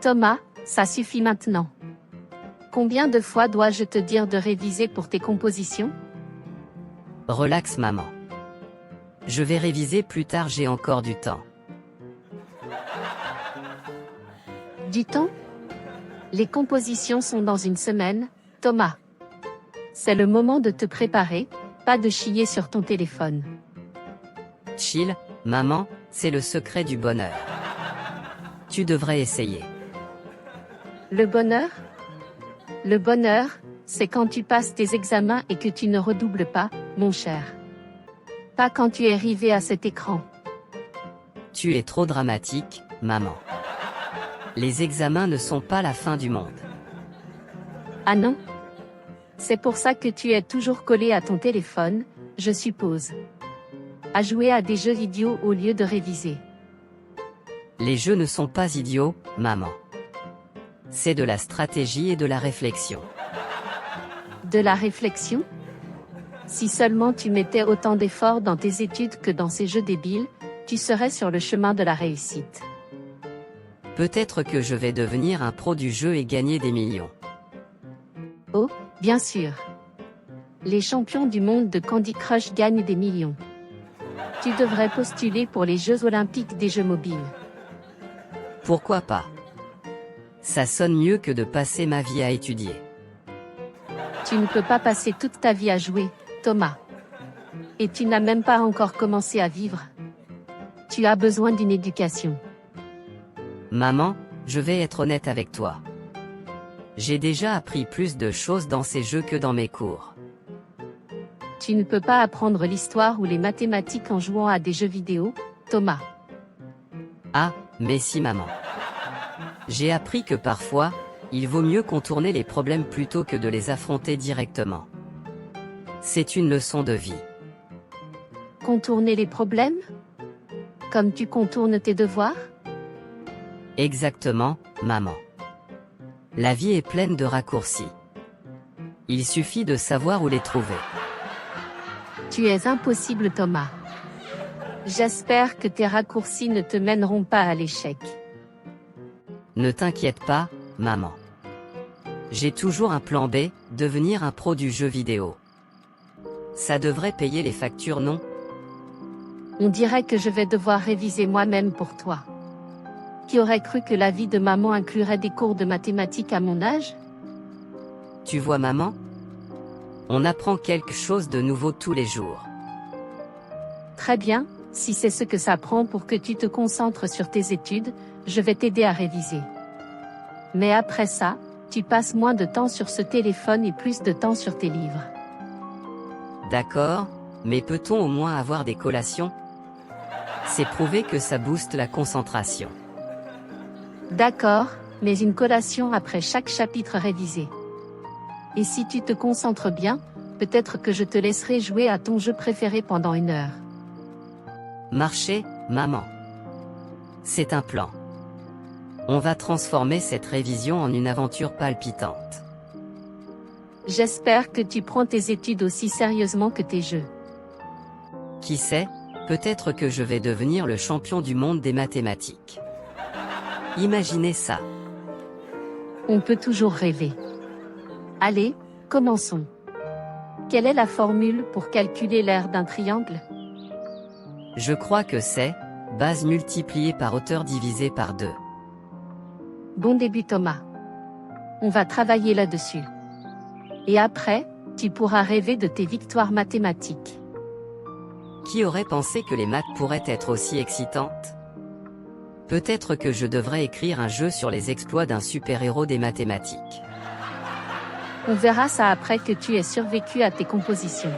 Thomas, ça suffit maintenant. Combien de fois dois-je te dire de réviser pour tes compositions? Relax maman. Je vais réviser plus tard, j'ai encore du temps. Du temps? Les compositions sont dans une semaine, Thomas. C'est le moment de te préparer, pas de chier sur ton téléphone. Chill, maman, c'est le secret du bonheur. Tu devrais essayer. Le bonheur? Le bonheur, c'est quand tu passes tes examens et que tu ne redoubles pas, mon cher. Pas quand tu es arrivé à cet écran. Tu es trop dramatique, maman. Les examens ne sont pas la fin du monde. Ah non? C'est pour ça que tu es toujours collé à ton téléphone, je suppose. À jouer à des jeux idiots au lieu de réviser. Les jeux ne sont pas idiots, maman. C'est de la stratégie et de la réflexion. De la réflexion? Si seulement tu mettais autant d'efforts dans tes études que dans ces jeux débiles, tu serais sur le chemin de la réussite. Peut-être que je vais devenir un pro du jeu et gagner des millions. Oh, bien sûr. Les champions du monde de Candy Crush gagnent des millions. Tu devrais postuler pour les Jeux Olympiques des jeux mobiles. Pourquoi pas? Ça sonne mieux que de passer ma vie à étudier. Tu ne peux pas passer toute ta vie à jouer, Thomas. Et tu n'as même pas encore commencé à vivre. Tu as besoin d'une éducation. Maman, je vais être honnête avec toi. J'ai déjà appris plus de choses dans ces jeux que dans mes cours. Tu ne peux pas apprendre l'histoire ou les mathématiques en jouant à des jeux vidéo, Thomas. Ah, mais si maman. J'ai appris que parfois, il vaut mieux contourner les problèmes plutôt que de les affronter directement. C'est une leçon de vie. Contourner les problèmes? Comme tu contournes tes devoirs? Exactement, maman. La vie est pleine de raccourcis. Il suffit de savoir où les trouver. Tu es impossible, Thomas. J'espère que tes raccourcis ne te mèneront pas à l'échec. Ne t'inquiète pas, maman. J'ai toujours un plan B, devenir un pro du jeu vidéo. Ça devrait payer les factures, non? On dirait que je vais devoir réviser moi-même pour toi. Qui aurait cru que la vie de maman inclurait des cours de mathématiques à mon âge? Tu vois maman? On apprend quelque chose de nouveau tous les jours. Très bien, si c'est ce que ça prend pour que tu te concentres sur tes études, je vais t'aider à réviser. Mais après ça, tu passes moins de temps sur ce téléphone et plus de temps sur tes livres. D'accord, mais peut-on au moins avoir des collations? C'est prouvé que ça booste la concentration. D'accord, mais une collation après chaque chapitre révisé. Et si tu te concentres bien, peut-être que je te laisserai jouer à ton jeu préféré pendant 1 heure. Marcher, maman. C'est un plan. On va transformer cette révision en une aventure palpitante. J'espère que tu prends tes études aussi sérieusement que tes jeux. Qui sait, peut-être que je vais devenir le champion du monde des mathématiques. Imaginez ça. On peut toujours rêver. Allez, commençons. Quelle est la formule pour calculer l'aire d'un triangle? Je crois que c'est base multipliée par hauteur divisée par 2. Bon début, Thomas. On va travailler là-dessus. Et après, tu pourras rêver de tes victoires mathématiques. Qui aurait pensé que les maths pourraient être aussi excitantes? Peut-être que je devrais écrire un jeu sur les exploits d'un super-héros des mathématiques. On verra ça après que tu aies survécu à tes compositions.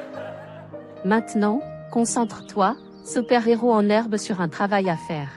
Maintenant, concentre-toi, super-héros en herbe sur un travail à faire.